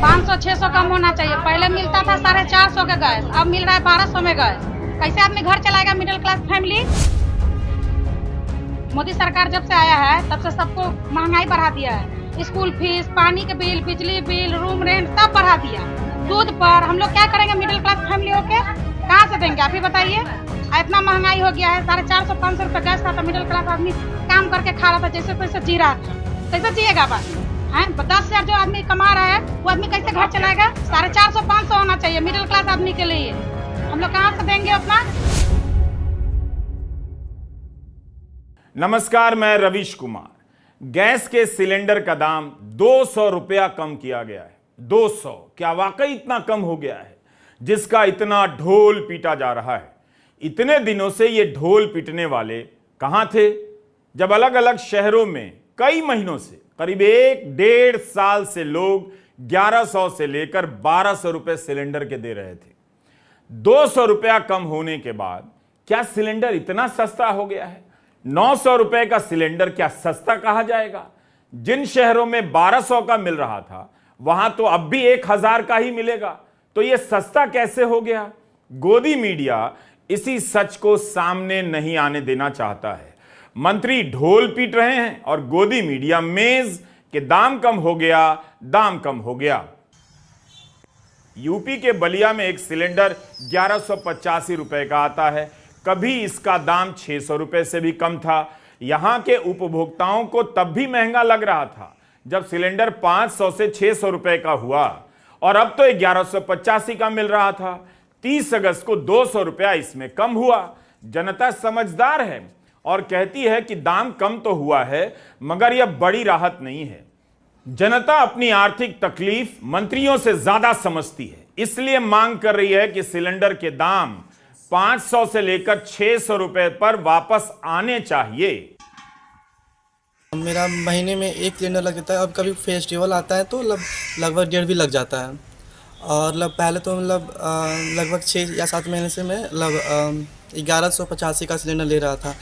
500-600 कम होना चाहिए। पहले मिलता था 450 के गैस, अब मिल रहा है 1200 में गैस। कैसे आदमी घर चलाएगा, मिडिल क्लास फैमिली? मोदी सरकार जब से आया है तब से सबको महंगाई बढ़ा दिया है। स्कूल फीस, पानी के बिल, बिजली बिल, रूम रेंट सब बढ़ा दिया। दूध पर हम लोग क्या करेंगे मिडिल क्लास फैमिली होके? कहाँ से देंगे आप ही बताइए? इतना महंगाई हो गया है। 450-500 रुपए गैस था तो मिडिल क्लास आदमी काम करके खा रहा था, जैसे तैसे जी रहा था। कैसे जिएगा बात है? 10,000 जो आदमी कमा रहा है वो आदमी कैसे घर चलाएगा? 450-500 होना चाहिए मिडिल क्लास आदमी के लिए। हम लोग कहाँ से देंगे अपना? नमस्कार, मैं रवीश कुमार। गैस के सिलेंडर का दाम 200 रुपया कम किया गया है। 200 क्या वाकई इतना कम हो गया है जिसका इतना ढोल पीटा जा रहा है? इतने दिनों से ये ढोल पीटने वाले कहां थे जब अलग अलग शहरों में कई महीनों से करीब 1-1.5 साल से लोग 1100 से लेकर 1200 रुपए सिलेंडर के दे रहे थे। 200 रुपया कम होने के बाद क्या सिलेंडर इतना सस्ता हो गया है? 900 रुपए का सिलेंडर क्या सस्ता कहा जाएगा? जिन शहरों में 1200 का मिल रहा था वहां तो अब भी 1000 का ही मिलेगा, तो यह सस्ता कैसे हो गया? गोदी मीडिया इसी सच को सामने नहीं आने देना चाहता है। मंत्री ढोल पीट रहे हैं और गोदी मीडिया मेज के दाम कम हो गया, दाम कम हो गया। यूपी के बलिया में एक सिलेंडर 1185 रुपए का आता है। कभी इसका दाम 600 रुपए से भी कम था। यहां के उपभोक्ताओं को तब भी महंगा लग रहा था जब सिलेंडर 500 से 600 रुपए का हुआ और अब तो 1185 का मिल रहा था। 30 अगस्त को 200 रुपया इसमें कम हुआ। जनता समझदार है और कहती है कि दाम कम तो हुआ है मगर यह बड़ी राहत नहीं है। जनता अपनी आर्थिक तकलीफ मंत्रियों से ज्यादा समझती है, इसलिए मांग कर रही है कि सिलेंडर के दाम 500 से लेकर 600 रुपए पर वापस आने चाहिए। मेरा महीने में एक सिलेंडर लग जाता है। अब कभी फेस्टिवल आता है तो लगभग 1.5 भी लग जाता है। और पहले तो लगभग 6 या 7 महीने से मैं 1185 का सिलेंडर ले रहा था।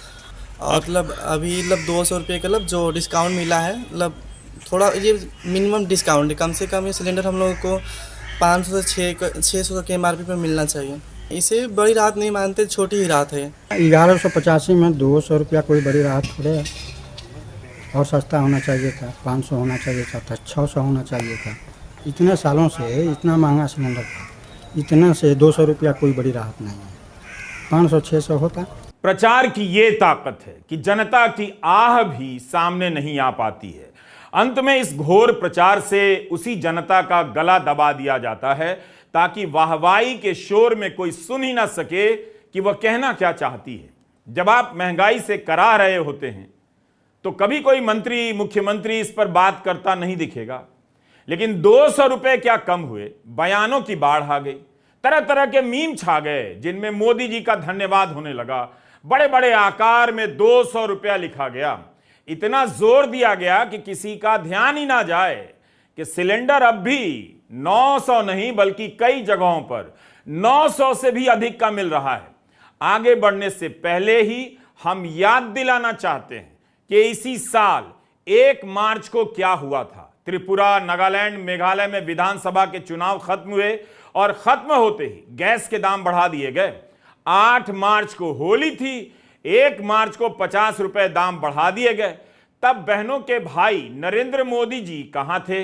और अभी 200 रुपये का जो डिस्काउंट मिला है, थोड़ा ये मिनिमम डिस्काउंट है। कम से कम ये सिलेंडर हम लोगों को 500 से 600 के MRP पर मिलना चाहिए। इसे बड़ी राहत नहीं मानते, छोटी ही राहत है। 1185 में 200 रुपया कोई बड़ी राहत थोड़े है। और सस्ता होना चाहिए था, 500 होना चाहिए था, 600 होना चाहिए था। इतने सालों से इतना महंगा सिलेंडर था, इतना से 200 रुपया कोई बड़ी राहत नहीं है। 500-600 होता। प्रचार की ये ताकत है कि जनता की आह भी सामने नहीं आ पाती है। अंत में इस घोर प्रचार से उसी जनता का गला दबा दिया जाता है ताकि वाहवाही के शोर में कोई सुन ही ना सके कि वह कहना क्या चाहती है। जब आप महंगाई से करा रहे होते हैं तो कभी कोई मंत्री, मुख्यमंत्री इस पर बात करता नहीं दिखेगा, लेकिन 200 रुपए क्या कम हुए, बयानों की बाढ़ आ गई। तरह तरह के मीम छा गए जिनमें मोदी जी का धन्यवाद होने लगा। बड़े बड़े आकार में 200 रुपया लिखा गया। इतना जोर दिया गया कि किसी का ध्यान ही ना जाए कि सिलेंडर अब भी 900 नहीं बल्कि कई जगहों पर 900 से भी अधिक का मिल रहा है। आगे बढ़ने से पहले ही हम याद दिलाना चाहते हैं कि इसी साल 1 मार्च को क्या हुआ था। त्रिपुरा, नागालैंड, मेघालय में विधानसभा के चुनाव खत्म हुए और खत्म होते ही गैस के दाम बढ़ा दिए गए। 8 मार्च को होली थी, 1 मार्च को 50 रुपए दाम बढ़ा दिए गए। तब बहनों के भाई नरेंद्र मोदी जी कहां थे?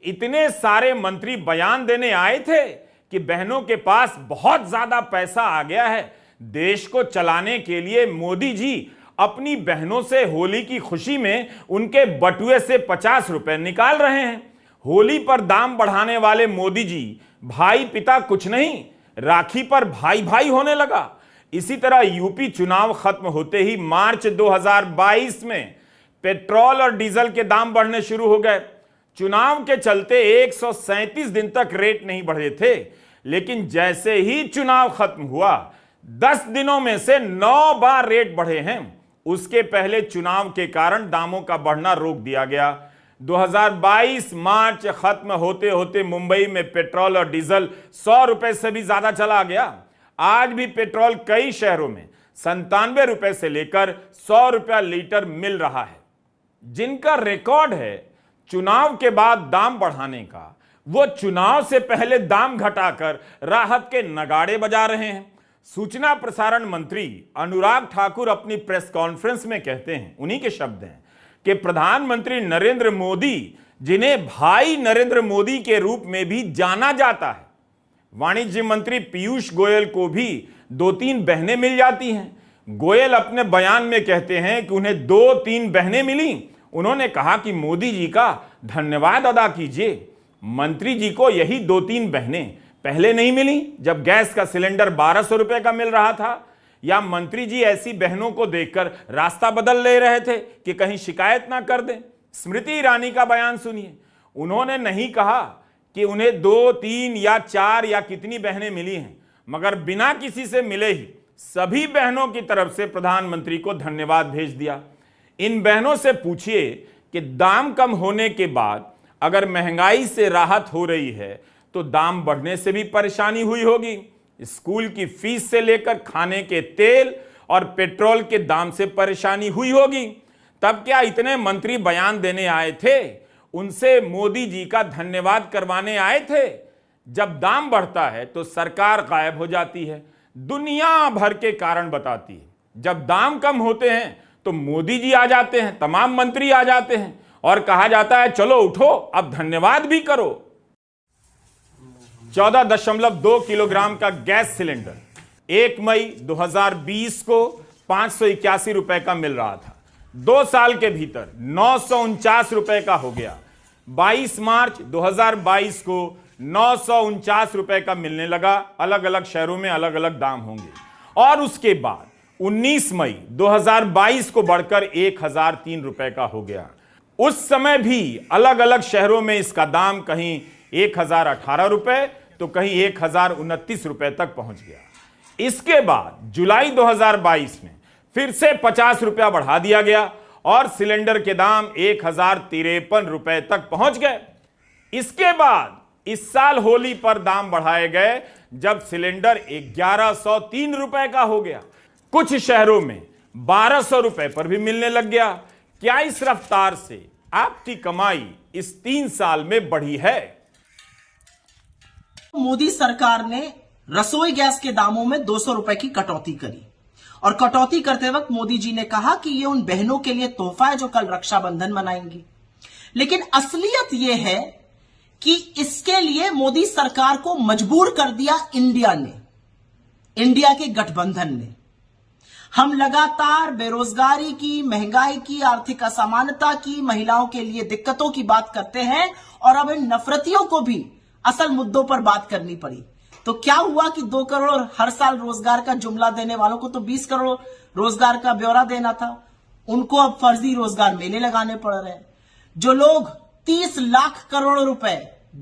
इतने सारे मंत्री बयान देने आए थे कि बहनों के पास बहुत ज्यादा पैसा आ गया है। देश को चलाने के लिए मोदी जी अपनी बहनों से होली की खुशी में उनके बटुए से 50 रुपए निकाल रहे हैं। होली पर दाम बढ़ाने वाले मोदी जी भाई पिता कुछ नहीं, राखी पर भाई भाई होने लगा। इसी तरह यूपी चुनाव खत्म होते ही मार्च 2022 में पेट्रोल और डीजल के दाम बढ़ने शुरू हो गए। चुनाव के चलते 137 दिन तक रेट नहीं बढ़े थे, लेकिन जैसे ही चुनाव खत्म हुआ 10 दिनों में से 9 बार रेट बढ़े हैं। उसके पहले चुनाव के कारण दामों का बढ़ना रोक दिया गया। 2022 मार्च खत्म होते होते मुंबई में पेट्रोल और डीजल 100 रुपए से भी ज्यादा चला गया। आज भी पेट्रोल कई शहरों में 97 रुपए से लेकर 100 रुपया लीटर मिल रहा है। जिनका रिकॉर्ड है चुनाव के बाद दाम बढ़ाने का, वो चुनाव से पहले दाम घटाकर राहत के नगाड़े बजा रहे हैं। सूचना प्रसारण मंत्री अनुराग ठाकुर अपनी प्रेस कॉन्फ्रेंस में कहते हैं, उन्हीं के शब्द हैं, कि प्रधानमंत्री नरेंद्र मोदी, जिन्हें भाई नरेंद्र मोदी के रूप में भी जाना जाता है, वाणिज्य मंत्री पीयूष गोयल को भी 2-3 बहनें मिल जाती हैं। गोयल अपने बयान में कहते हैं कि उन्हें 2-3 बहनें मिली। उन्होंने कहा कि मोदी जी का धन्यवाद अदा कीजिए। मंत्री जी को यही 2-3 बहनें पहले नहीं मिली जब गैस का सिलेंडर 1200 रुपए का मिल रहा था? या मंत्री जी ऐसी बहनों को देखकर रास्ता बदल ले रहे थे कि कहीं शिकायत ना कर दें? स्मृति ईरानी का बयान सुनिए। उन्होंने नहीं कहा कि उन्हें 2-3 या 4 या कितनी बहनें मिली हैं, मगर बिना किसी से मिले ही सभी बहनों की तरफ से प्रधानमंत्री को धन्यवाद भेज दिया। इन बहनों से पूछिए कि दाम कम होने के बाद अगर महंगाई से राहत हो रही है तो दाम बढ़ने से भी परेशानी हुई होगी। स्कूल की फीस से लेकर खाने के तेल और पेट्रोल के दाम से परेशानी हुई होगी। तब क्या इतने मंत्री बयान देने आए थे? उनसे मोदी जी का धन्यवाद करवाने आए थे? जब दाम बढ़ता है तो सरकार गायब हो जाती है, दुनिया भर के कारण बताती है। जब दाम कम होते हैं तो मोदी जी आ जाते हैं, तमाम मंत्री आ जाते हैं और कहा जाता है चलो उठो अब धन्यवाद भी करो। 14.2 किलोग्राम का गैस सिलेंडर 1 मई 2020 को 581 रुपए का मिल रहा था। 2 साल के भीतर 949 रुपए का हो गया। 22 मार्च 2022 को 949 रुपए का मिलने लगा। अलग अलग शहरों में अलग अलग दाम होंगे। और उसके बाद 19 मई 2022 को बढ़कर 1003 रुपए का हो गया। उस समय भी अलग अलग शहरों में इसका दाम कहीं 1018 रुपए तो कहीं 1029 रुपए तक पहुंच गया। इसके बाद जुलाई 2022 में फिर से 50 रुपया बढ़ा दिया गया और सिलेंडर के दाम 1053 रुपए तक पहुंच गए। इसके बाद इस साल होली पर दाम बढ़ाए गए जब सिलेंडर 1103 रुपए का हो गया। कुछ शहरों में 1200 रुपए पर भी मिलने लग गया। क्या इस रफ्तार से आपकी कमाई इस 3 साल में बढ़ी है? मोदी सरकार ने रसोई गैस के दामों में 200 रुपए की कटौती करी और कटौती करते वक्त मोदी जी ने कहा कि ये उन बहनों के लिए तोहफा है जो कल रक्षाबंधन मनाएंगी। लेकिन असलियत यह है कि इसके लिए मोदी सरकार को मजबूर कर दिया इंडिया ने, इंडिया के गठबंधन ने। हम लगातार बेरोजगारी की, महंगाई की, आर्थिक असमानता की, महिलाओं के लिए दिक्कतों की बात करते हैं और अब इन नफरतियों को भी असल मुद्दों पर बात करनी पड़ी। तो क्या हुआ कि 2 करोड़ हर साल रोजगार का जुमला देने वालों को तो 20 करोड़ रोजगार का ब्यौरा देना था, उनको अब फर्जी रोजगार मेले लगाने पड़ रहे हैं। जो लोग 30 लाख करोड़ रुपए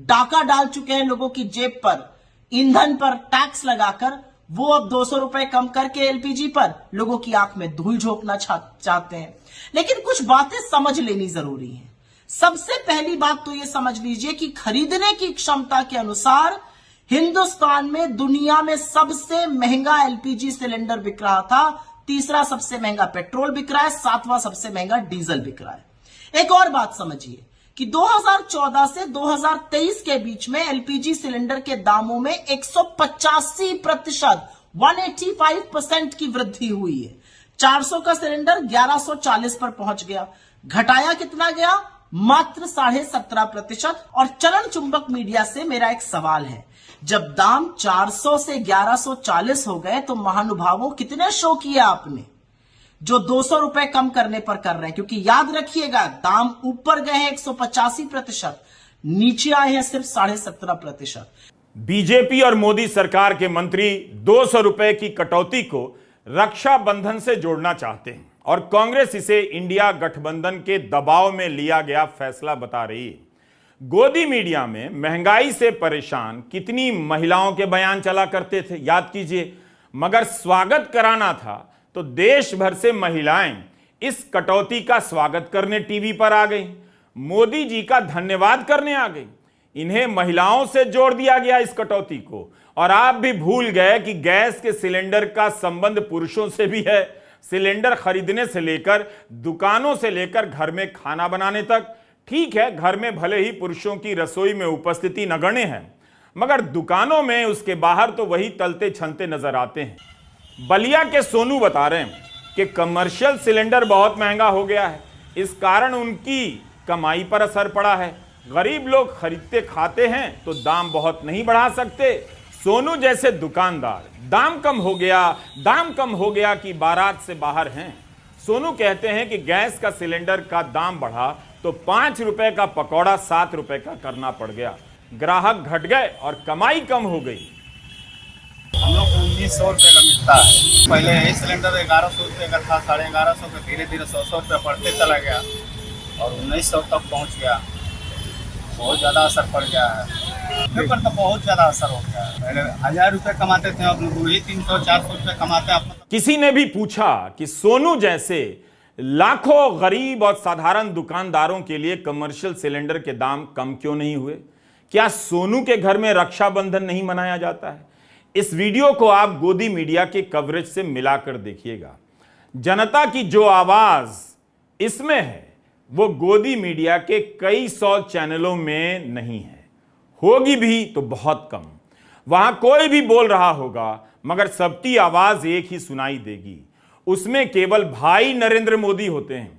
डाका डाल चुके हैं लोगों की जेब पर, ईंधन पर टैक्स लगाकर, वो अब 200 रुपए कम करके एलपीजी पर लोगों की आंख में धूल झोंकना चाहते हैं। लेकिन कुछ बातें समझ लेनी जरूरी है। सबसे पहली बात तो यह समझ लीजिए कि खरीदने की क्षमता के अनुसार हिंदुस्तान में दुनिया में सबसे महंगा एलपीजी सिलेंडर बिक रहा था, तीसरा सबसे महंगा पेट्रोल बिक रहा है, 7वां सबसे महंगा डीजल बिक रहा है। एक और बात समझिए कि 2014 से 2023 के बीच में एलपीजी सिलेंडर के दामों में 185%, 185% की वृद्धि हुई है। 400 का सिलेंडर 1140 पर पहुंच गया। घटाया कितना गया? मात्र 17.5%। और चलन चुंबक मीडिया से मेरा एक सवाल है, जब दाम 400 से 1140 हो गए तो महानुभावों कितने शो किए आपने जो 200 रुपए कम करने पर कर रहे हैं? क्योंकि याद रखिएगा दाम ऊपर गए हैं 185%, नीचे आए हैं सिर्फ 17.5%। बीजेपी और मोदी सरकार के मंत्री 200 रुपए की कटौती को रक्षाबंधन से जोड़ना चाहते हैं और कांग्रेस इसे इंडिया गठबंधन के दबाव में लिया गया फैसला बता रही है। गोदी मीडिया में महंगाई से परेशान कितनी महिलाओं के बयान चला करते थे, याद कीजिए। मगर स्वागत कराना था तो देश भर से महिलाएं इस कटौती का स्वागत करने टीवी पर आ गई, मोदी जी का धन्यवाद करने आ गई। इन्हें महिलाओं से जोड़ दिया गया इस कटौती को। और आप भी भूल गए कि गैस के सिलेंडर का संबंध पुरुषों से भी है। सिलेंडर खरीदने से लेकर, दुकानों से लेकर घर में खाना बनाने तक, ठीक है, घर में भले ही पुरुषों की रसोई में उपस्थिति नगण्य है, मगर दुकानों में उसके बाहर तो वही तलते छनते नजर आते हैं। बलिया के सोनू बता रहे हैं कि कमर्शियल सिलेंडर बहुत महंगा हो गया है, इस कारण उनकी कमाई पर असर पड़ा है। गरीब लोग खरीदते खाते हैं तो दाम बहुत नहीं बढ़ा सकते। सोनू जैसे दुकानदार दाम कम हो गया कि बारात से बाहर हैं। सोनू कहते हैं कि गैस का सिलेंडर का दाम बढ़ा तो 5 रुपए का पकौड़ा 7 रुपए का करना पड़ गया। ग्राहक घट गए और कमाई कम हो गई। हम लोग को 1900 रुपये का मिलता है। पहले यही सिलेंडर 1100 रुपये का था, 1150 का धीरे धीरे 100 रुपये बढ़ते चला गया और 1900 तक पहुंच गया। बहुत ज़्यादा असर पड़ गया है, पेपर तो बहुत ज़्यादा असर हो गया है। पहले 1000 रुपये कमाते थे, अब वही 300-400 रुपये कमाते हैं। किसी ने भी पूछा कि सोनू जैसे लाखों गरीब और साधारण दुकानदारों के लिए कमर्शियल सिलेंडर के दाम कम क्यों नहीं हुए? क्या सोनू के घर में रक्षाबंधन नहीं मनाया जाता है? इस वीडियो को आप गोदी मीडिया के कवरेज से मिलाकर देखिएगा। जनता की जो आवाज इसमें है वो गोदी मीडिया के कई 100 चैनलों में नहीं है, होगी भी तो बहुत कम। वहां कोई भी बोल रहा होगा मगर सबकी आवाज एक ही सुनाई देगी, उसमें केवल भाई नरेंद्र मोदी होते हैं।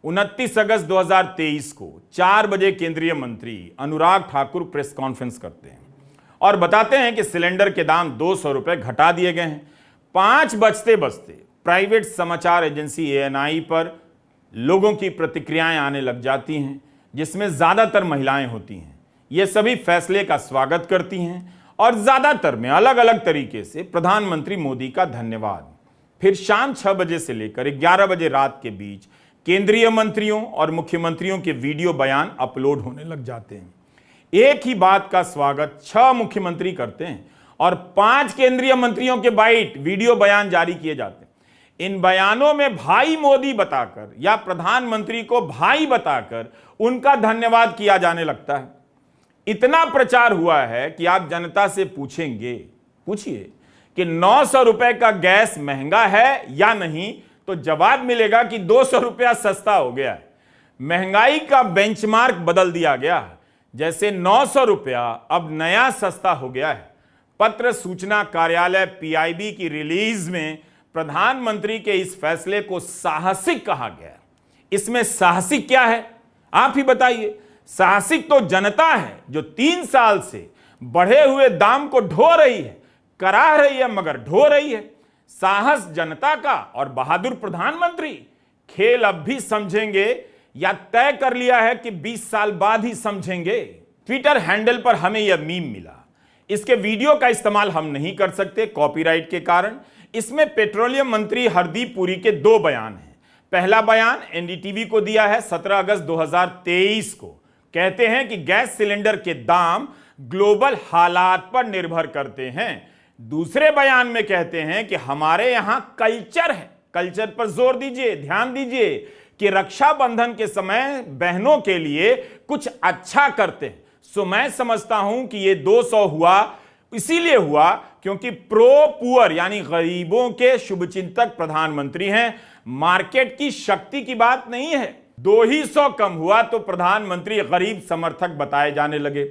29 अगस्त 2023 को 4 बजे केंद्रीय मंत्री अनुराग ठाकुर प्रेस कॉन्फ्रेंस करते हैं और बताते हैं कि सिलेंडर के दाम 200 रुपए घटा दिए गए हैं। 5 बजते बजते प्राइवेट समाचार एजेंसी ANI पर लोगों की प्रतिक्रियाएं आने लग जाती हैं, जिसमें ज्यादातर महिलाएं होती हैं। ये सभी फैसले का स्वागत करती हैं और ज्यादातर में अलग अलग तरीके से प्रधानमंत्री मोदी का धन्यवाद। फिर शाम 6 बजे से लेकर 11 बजे रात के बीच केंद्रीय मंत्रियों और मुख्यमंत्रियों के वीडियो बयान अपलोड होने लग जाते हैं। एक ही बात का स्वागत 6 मुख्यमंत्री करते हैं और 5 केंद्रीय मंत्रियों के बाइट वीडियो बयान जारी किए जाते हैं। इन बयानों में भाई मोदी बताकर या प्रधानमंत्री को भाई बताकर उनका धन्यवाद किया जाने लगता है। इतना प्रचार हुआ है कि आप जनता से पूछिए कि 900 रुपए का गैस महंगा है या नहीं, तो जवाब मिलेगा कि 200 रुपया सस्ता हो गया है। महंगाई का बेंचमार्क बदल दिया गया है, जैसे 900 रुपया अब नया सस्ता हो गया है। पत्र सूचना कार्यालय PIB की रिलीज में प्रधानमंत्री के इस फैसले को साहसिक कहा गया है। इसमें साहसिक क्या है आप ही बताइए? साहसिक तो जनता है जो 3 साल से बढ़े हुए दाम को ढो रही है, कराह रही है मगर ढो रही है। साहस जनता का और बहादुर प्रधानमंत्री। खेल अब भी समझेंगे या तय कर लिया है कि 20 साल बाद ही समझेंगे? ट्विटर हैंडल पर हमें यह मीम मिला। इसके वीडियो का इस्तेमाल हम नहीं कर सकते कॉपीराइट के कारण। इसमें पेट्रोलियम मंत्री हरदीप पुरी के 2 बयान हैं। पहला बयान NDTV को दिया है 17 अगस्त 2023 को। कहते हैं कि गैस सिलेंडर के दाम ग्लोबल हालात पर निर्भर करते हैं। दूसरे बयान में कहते हैं कि हमारे यहां कल्चर है। कल्चर पर जोर दीजिए, ध्यान दीजिए कि रक्षाबंधन के समय बहनों के लिए कुछ अच्छा करते हैं। सो मैं समझता हूं कि ये 200 हुआ इसीलिए हुआ क्योंकि प्रो पुअर यानी गरीबों के शुभचिंतक प्रधानमंत्री हैं। मार्केट की शक्ति की बात नहीं है। 200 कम हुआ तो प्रधानमंत्री गरीब समर्थक बताए जाने लगे।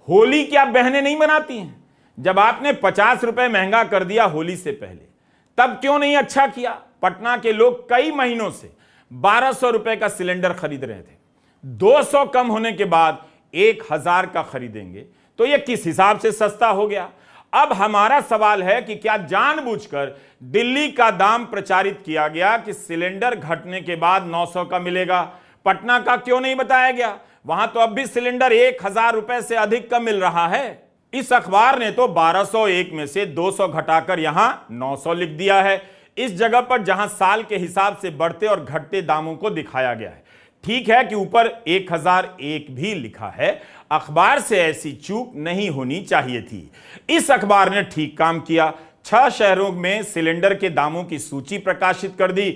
होली क्या बहनें नहीं मनाती हैं? जब आपने 50 रुपए महंगा कर दिया होली से पहले, तब क्यों नहीं अच्छा किया? पटना के लोग कई महीनों से 1200 रुपए का सिलेंडर खरीद रहे थे। 200 कम होने के बाद 1000 का खरीदेंगे तो यह किस हिसाब से सस्ता हो गया? अब हमारा सवाल है कि क्या जानबूझकर दिल्ली का दाम प्रचारित किया गया कि सिलेंडर घटने के बाद 900 का मिलेगा? पटना का क्यों नहीं बताया गया? वहां तो अब भी सिलेंडर 1000 रुपए से अधिक का मिल रहा है। इस अखबार ने तो 1201 में से 200 घटाकर यहां 900 लिख दिया है, इस जगह पर जहां साल के हिसाब से बढ़ते और घटते दामों को दिखाया गया है। ठीक है कि ऊपर 1001 भी लिखा है। अखबार से ऐसी चूक नहीं होनी चाहिए थी। इस अखबार ने ठीक काम किया। 6 शहरों में सिलेंडर के दामों की सूची प्रकाशित कर दी।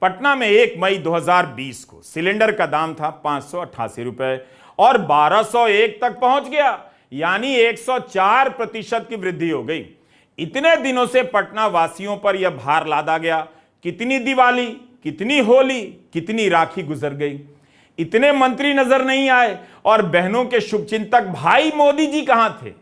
पटना में 1 मई 2020 को सिलेंडर का दाम था 588 रुपए और 1201 तक पहुंच गया, यानी 104% की वृद्धि हो गई। इतने दिनों से पटना वासियों पर यह भार लादा गया। कितनी दिवाली, कितनी होली, कितनी राखी गुजर गई। इतने मंत्री नजर नहीं आए और बहनों के शुभचिंतक भाई मोदी जी कहां थे?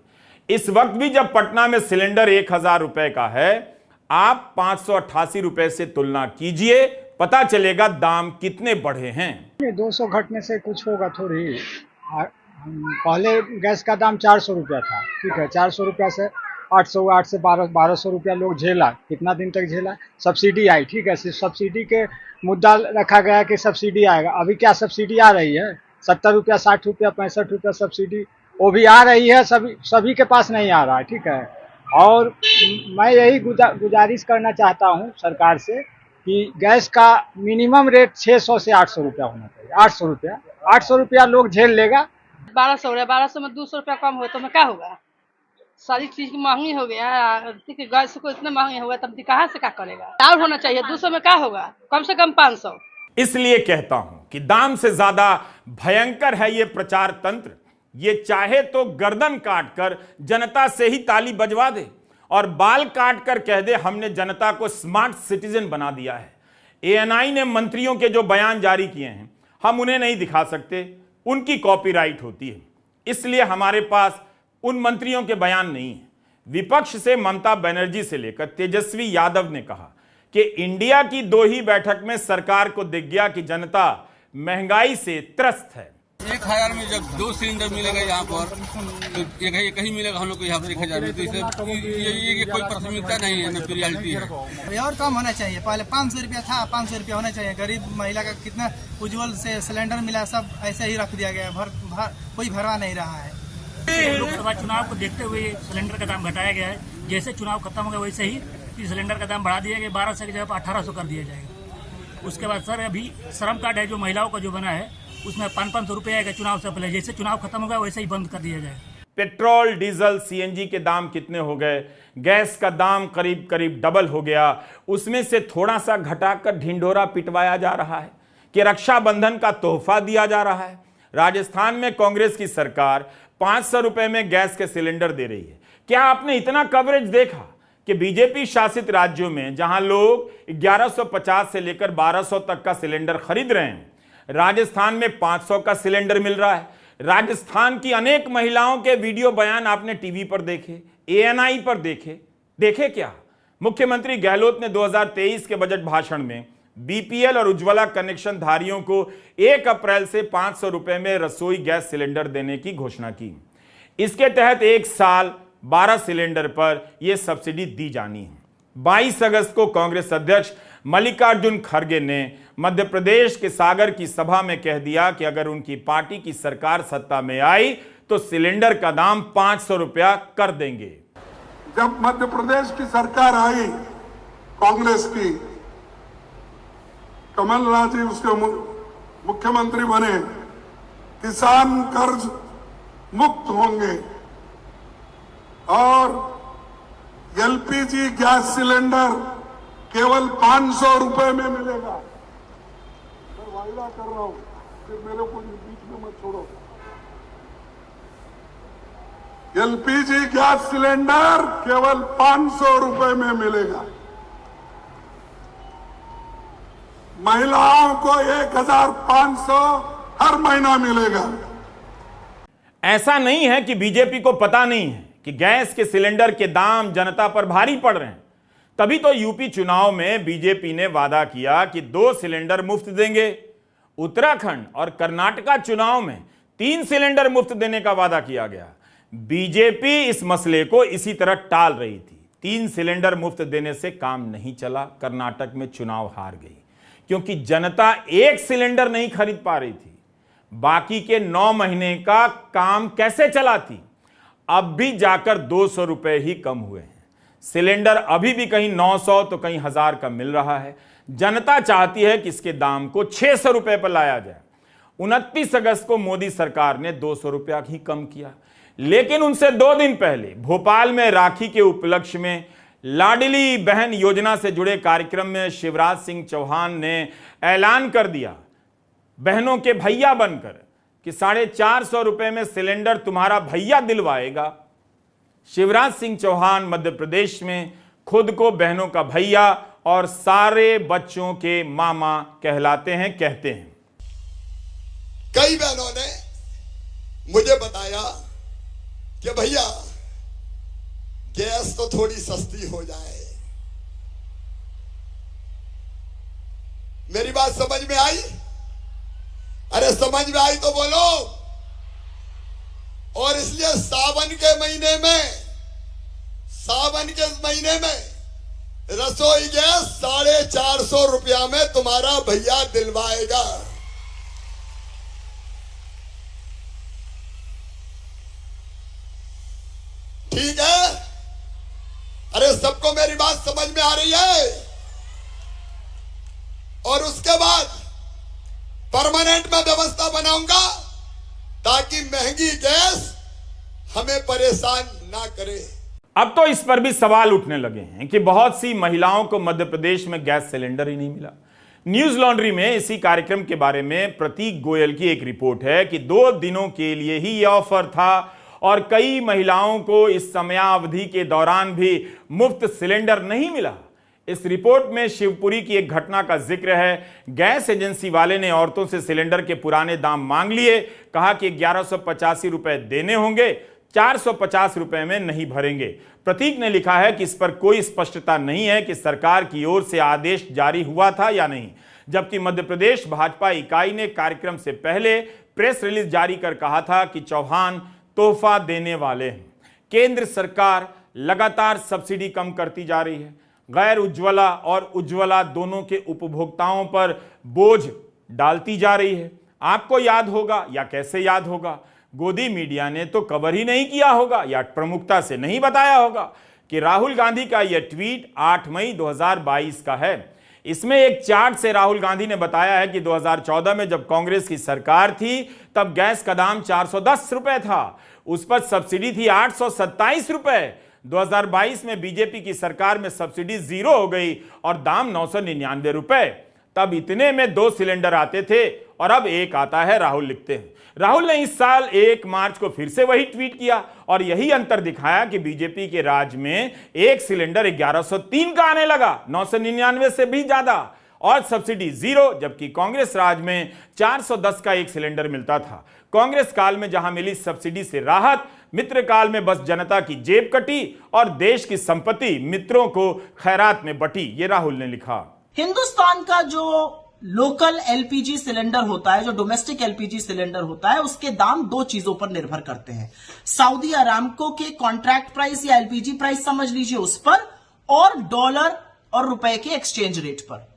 इस वक्त भी जब पटना में सिलेंडर 1000 रुपए का है, आप 588 रुपए से तुलना कीजिए, पता चलेगा दाम कितने बढ़े हैं। 200 घटने से कुछ होगा थोड़ी। पहले गैस का दाम 400 रुपया था, ठीक है, 400 रुपया से 800, 8 से 1200 रुपया लोग झेला। कितना दिन तक झेला? सब्सिडी आई, ठीक है, सिर्फ सब्सिडी के मुद्दा रखा गया कि सब्सिडी आएगा। अभी क्या सब्सिडी आ रही है? 70 रुपया, 60 रुपया, 65 रुपया सब्सिडी वो भी आ रही है, सभी के पास नहीं आ रहा है, ठीक है। और मैं यही गुजारिश करना चाहता हूँ सरकार से कि गैस का मिनिमम रेट 600 से 800 रुपया होना चाहिए। 800 रुपया लोग झेल लेगा। 1200 है, 1200 में 200 रुपया कम हुआ तो मैं क्या होगा? सारी चीज महंगी हो गया, गैस को इतने महंगे हो गए, तब कहाँ से क्या करेगा? और होना चाहिए 200 में क्या होगा? कम से कम 500। इसलिए कहता हूं कि दाम से ज्यादा भयंकर है ये प्रचार तंत्र। ये चाहे तो गर्दन काट कर जनता से ही ताली बजवा दे और बाल काट कर कह दे हमने जनता को स्मार्ट सिटीजन बना दिया है। एएनआई ने मंत्रियों के जो बयान जारी किए हैं, हम उन्हें नहीं दिखा सकते, उनकी कॉपीराइट होती है, इसलिए हमारे पास उन मंत्रियों के बयान नहीं है। विपक्ष से ममता बनर्जी से लेकर तेजस्वी यादव ने कहा कि इंडिया की 2 ही बैठक में सरकार को दिख गया कि जनता महंगाई से त्रस्त है। 1000 में जब 2 सिलेंडर मिलेगा यहाँ पर, तो एक ही मिलेगा हम लोग को यहाँ पर 1000 में, तो ये कोई प्राथमिकता नहीं है, न रियलिटी है। और कम होना चाहिए। पहले 500 रुपया था, 500 रुपया होना चाहिए। गरीब महिला का कितना उज्जवल से सिलेंडर मिला, सब ऐसे ही रख दिया गया, कोई भरवा नहीं रहा है। लोकसभा चुनाव को देखते हुए सिलेंडर का दाम घटाया गया है। जैसे चुनाव खत्म हो गया वैसे ही सिलेंडर का दाम बढ़ा दिया गया, 1200 की जगह पर 1800 कर दिया जाएगा। उसके बाद सर अभी श्रम कार्ड है जो महिलाओं का जो बना है, उसमें 500 रुपये आएगा चुनाव से पहले। जैसे चुनाव खत्म होगा वैसे ही बंद कर दिया जाए। पेट्रोल, डीजल, सीएनजी के दाम कितने हो गए? गैस का दाम करीब करीब डबल हो गया। उसमें से थोड़ा सा घटाकर ढिंढोरा पिटवाया जा रहा है कि रक्षाबंधन का तोहफा दिया जा रहा है। राजस्थान में कांग्रेस की सरकार 500 रुपए में गैस के सिलेंडर दे रही है। क्या आपने इतना कवरेज देखा कि बीजेपी शासित राज्यों में जहां लोग 1150 से लेकर 1200 तक का सिलेंडर खरीद रहे हैं, राजस्थान में 500 का सिलेंडर मिल रहा है। राजस्थान की अनेक महिलाओं के वीडियो बयान आपने टीवी पर देखे, एएनआई पर देखे क्या? मुख्यमंत्री गहलोत ने 2023 के बजट भाषण में बीपीएल और उज्ज्वला कनेक्शन धारियों को 1 अप्रैल से 500 रुपए में रसोई गैस सिलेंडर देने की घोषणा की। इसके तहत 1 साल 12 सिलेंडर पर यह सब्सिडी दी जानी है। 22 अगस्त को कांग्रेस अध्यक्ष मल्लिकार्जुन खड़गे ने मध्य प्रदेश के सागर की सभा में कह दिया कि अगर उनकी पार्टी की सरकार सत्ता में आई तो सिलेंडर का दाम 500 रुपया कर देंगे। जब मध्य प्रदेश की सरकार आई कांग्रेस की, कमलनाथ जी उसके मुख्यमंत्री बने, किसान कर्ज मुक्त होंगे और एलपीजी गैस सिलेंडर केवल 500 रुपए में मिलेगा। मैं वायदा कर रहा हूं, फिर मेरे को बीच में मत छोड़ो। एलपीजी गैस सिलेंडर केवल 500 रुपए में मिलेगा। महिलाओं को 1500 हर महीना मिलेगा। ऐसा नहीं है कि बीजेपी को पता नहीं है कि गैस के सिलेंडर के दाम जनता पर भारी पड़ रहे हैं। तभी तो यूपी चुनाव में बीजेपी ने वादा किया कि 2 सिलेंडर मुफ्त देंगे। उत्तराखंड और कर्नाटका चुनाव में 3 सिलेंडर मुफ्त देने का वादा किया गया। बीजेपी इस मसले को इसी तरह टाल रही थी। 3 सिलेंडर मुफ्त देने से काम नहीं चला। कर्नाटक में चुनाव हार गई क्योंकि जनता 1 सिलेंडर नहीं खरीद पा रही थी। बाकी के 9 महीने का काम कैसे चलाती? अब भी जाकर 200 रुपए ही कम हुए हैं। सिलेंडर अभी भी कहीं 900 तो कहीं 1000 का मिल रहा है। जनता चाहती है कि इसके दाम को 600 रुपए पर लाया जाए। 29 अगस्त को मोदी सरकार ने 200 रुपया ही कम किया, लेकिन उनसे 2 दिन पहले भोपाल में राखी के उपलक्ष्य में लाडली बहन योजना से जुड़े कार्यक्रम में शिवराज सिंह चौहान ने ऐलान कर दिया, बहनों के भैया बनकर, कि 450 रुपए में सिलेंडर तुम्हारा भैया दिलवाएगा। शिवराज सिंह चौहान मध्य प्रदेश में खुद को बहनों का भैया और सारे बच्चों के मामा कहलाते हैं, कहते हैं। कई बहनों ने मुझे बताया कि भैया गैस तो थोड़ी सस्ती हो जाए। मेरी बात समझ में आई? अरे समझ में आई तो बोलो। और इसलिए सावन के महीने में रसोई गैस 450 रुपया में तुम्हारा भैया दिलवाएगा। ठीक है? अरे सबको मेरी बात समझ में आ रही है? और उसके बाद परमानेंट में व्यवस्था बनाऊंगा ताकि महंगी गैस हमें परेशान ना करे। अब तो इस पर भी सवाल उठने लगे हैं कि बहुत सी महिलाओं को मध्य प्रदेश में गैस सिलेंडर ही नहीं मिला। न्यूज लॉन्ड्री में इसी कार्यक्रम के बारे में प्रतीक गोयल की एक रिपोर्ट है कि 2 दिनों के लिए ही यह ऑफर था और कई महिलाओं को इस समयावधि के दौरान भी मुफ्त सिलेंडर नहीं मिला। इस रिपोर्ट में शिवपुरी की एक घटना का जिक्र है। गैस एजेंसी वाले ने औरतों से सिलेंडर के पुराने दाम मांग लिए, कहा कि 1185 रुपए देने होंगे, 450 रुपए में नहीं भरेंगे। प्रतीक ने लिखा है कि इस पर कोई स्पष्टता नहीं है कि सरकार की ओर से आदेश जारी हुआ था या नहीं, जबकि मध्य प्रदेश भाजपा इकाई ने कार्यक्रम से पहले प्रेस रिलीज जारी कर कहा था कि चौहान तोहफा देने वाले हैं। केंद्र सरकार लगातार सब्सिडी कम करती जा रही है। गैर उज्ज्वला और उज्ज्वला दोनों के उपभोक्ताओं पर बोझ डालती जा रही है। आपको याद होगा या कैसे याद होगा, गोदी मीडिया ने तो कवर ही नहीं किया होगा या प्रमुखता से नहीं बताया होगा कि राहुल गांधी का यह ट्वीट 8 मई 2022 का है। इसमें एक चार्ट से राहुल गांधी ने बताया है कि 2014 में जब कांग्रेस की सरकार थी तब गैस का दाम 410 रुपए था, उस पर सब्सिडी थी 827 रुपए। 2022 में बीजेपी की सरकार में सब्सिडी 0 हो गई और दाम 999 रुपए। तब इतने में 2 सिलेंडर आते थे और अब एक आता है, राहुल लिखते हैं। राहुल ने इस साल 1 मार्च को फिर से वही ट्वीट किया और यही अंतर दिखाया कि बीजेपी के राज में एक सिलेंडर 1103 का आने लगा, 999 से भी ज्यादा, और सब्सिडी 0, जबकि कांग्रेस राज में 410 का एक सिलेंडर मिलता था। कांग्रेस काल में जहां मिली सब्सिडी से राहत, मित्र काल में बस जनता की जेब कटी और देश की संपत्ति मित्रों को खैरात में बटी। ये राहुल ने लिखा। हिंदुस्तान का जो लोकल एलपीजी सिलेंडर होता है, जो डोमेस्टिक एलपीजी सिलेंडर होता है, उसके दाम 2 चीजों पर निर्भर करते हैं। सऊदी अरामको के कॉन्ट्रैक्ट प्राइस या एलपीजी प्राइस समझ लीजिए उस पर, और डॉलर और रुपए के एक्सचेंज रेट पर।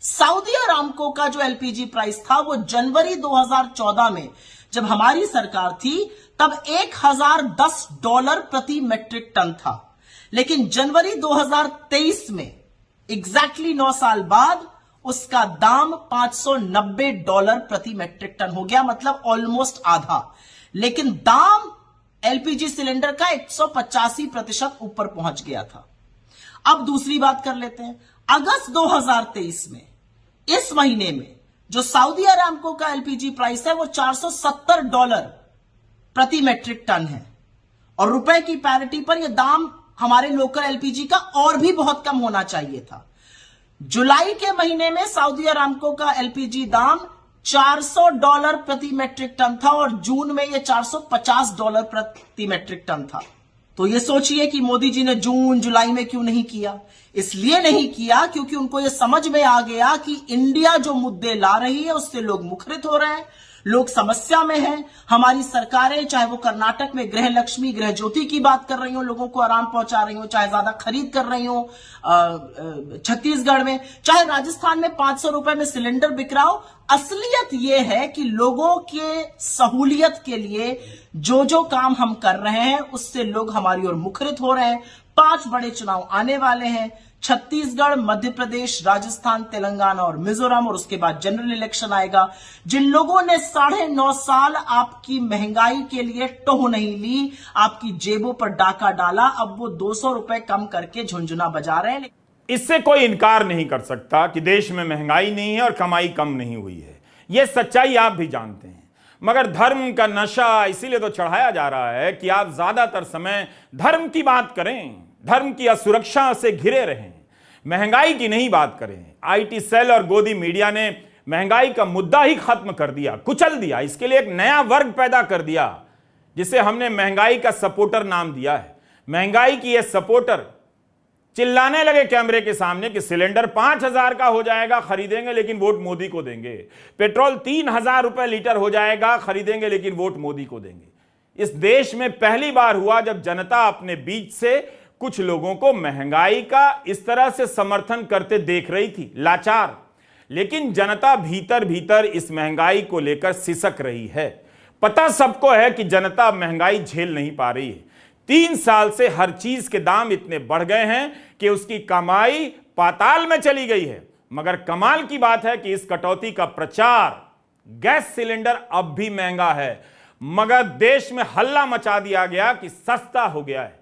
सऊदी अरामको का जो एलपीजी प्राइस था वो जनवरी 2014 में जब हमारी सरकार थी तब $1010 प्रति मेट्रिक टन था, लेकिन जनवरी 2023 में एग्जैक्टली 9 साल बाद उसका दाम $590 प्रति मेट्रिक टन हो गया, मतलब ऑलमोस्ट आधा। लेकिन दाम एलपीजी सिलेंडर का 185% ऊपर पहुंच गया था। अब दूसरी बात कर लेते हैं। अगस्त 2023 में इस महीने में जो सऊदी अरामको का एलपीजी प्राइस है वो $470 प्रति मेट्रिक टन है, और रुपए की पैरिटी पर यह दाम हमारे लोकल एलपीजी का और भी बहुत कम होना चाहिए था। जुलाई के महीने में सऊदी अरामको का एलपीजी दाम $400 प्रति मेट्रिक टन था और जून में यह $450 प्रति मेट्रिक टन था। तो ये सोचिए कि मोदी जी ने जून जुलाई में क्यों नहीं किया। इसलिए नहीं किया क्योंकि उनको यह समझ में आ गया कि इंडिया जो मुद्दे ला रही है उससे लोग मुखरित हो रहे हैं, लोग समस्या में हैं। हमारी सरकारें, चाहे वो कर्नाटक में गृह लक्ष्मी गृह ज्योति की बात कर रही हो, लोगों को आराम पहुंचा रही हो, चाहे ज्यादा खरीद कर रही हो छत्तीसगढ़ में, चाहे राजस्थान में 500 रुपए में सिलेंडर बिक रहा हो, असलियत यह है कि लोगों के सहूलियत के लिए जो जो काम हम कर रहे हैं उससे लोग हमारी ओर मुखरित हो रहे हैं। 5 बड़े चुनाव आने वाले हैं, छत्तीसगढ़, मध्य प्रदेश, राजस्थान, तेलंगाना और मिजोरम, और उसके बाद जनरल इलेक्शन आएगा। जिन लोगों ने 9.5 साल आपकी महंगाई के लिए टोह नहीं ली, आपकी जेबों पर डाका डाला, अब वो 200 रुपए कम करके झुंझुना बजा रहे हैं। इससे कोई इनकार नहीं कर सकता कि देश में महंगाई नहीं है और कमाई कम नहीं हुई है। यह सच्चाई आप भी जानते हैं, मगर धर्म का नशा इसीलिए तो चढ़ाया जा रहा है कि आप ज्यादातर समय धर्म की बात करें, धर्म की असुरक्षा से घिरे रहें, महंगाई की नहीं बात करें। आईटी सेल और गोदी मीडिया ने महंगाई का मुद्दा ही खत्म कर दिया, कुचल दिया। इसके लिए एक नया वर्ग पैदा कर दिया जिसे हमने महंगाई का सपोर्टर नाम दिया है। महंगाई की ये सपोर्टर चिल्लाने लगे कैमरे के सामने कि सिलेंडर 5,000 का हो जाएगा, खरीदेंगे लेकिन वोट मोदी को देंगे। पेट्रोल 3,000 रुपए लीटर हो जाएगा, खरीदेंगे लेकिन वोट मोदी को देंगे। इस देश में पहली बार हुआ जब जनता अपने बीच से कुछ लोगों को महंगाई का इस तरह से समर्थन करते देख रही थी, लाचार। लेकिन जनता भीतर भीतर इस महंगाई को लेकर सिसक रही है। पता सबको है कि जनता महंगाई झेल नहीं पा रही है। 3 साल से हर चीज के दाम इतने बढ़ गए हैं कि उसकी कमाई पाताल में चली गई है। मगर कमाल की बात है कि इस कटौती का प्रचार, गैस सिलेंडर अब भी महंगा है, मगर देश में हल्ला मचा दिया गया कि सस्ता हो गया है।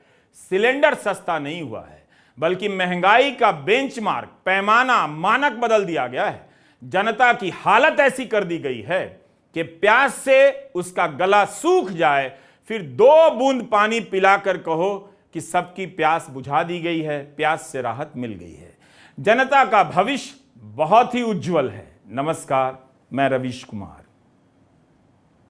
सिलेंडर सस्ता नहीं हुआ है, बल्कि महंगाई का बेंचमार्क, पैमाना, मानक बदल दिया गया है। जनता की हालत ऐसी कर दी गई है कि प्यास से उसका गला सूख जाए, फिर 2 बूंद पानी पिलाकर कहो कि सबकी प्यास बुझा दी गई है, प्यास से राहत मिल गई है। जनता का भविष्य बहुत ही उज्जवल है। नमस्कार, मैं रवीश कुमार।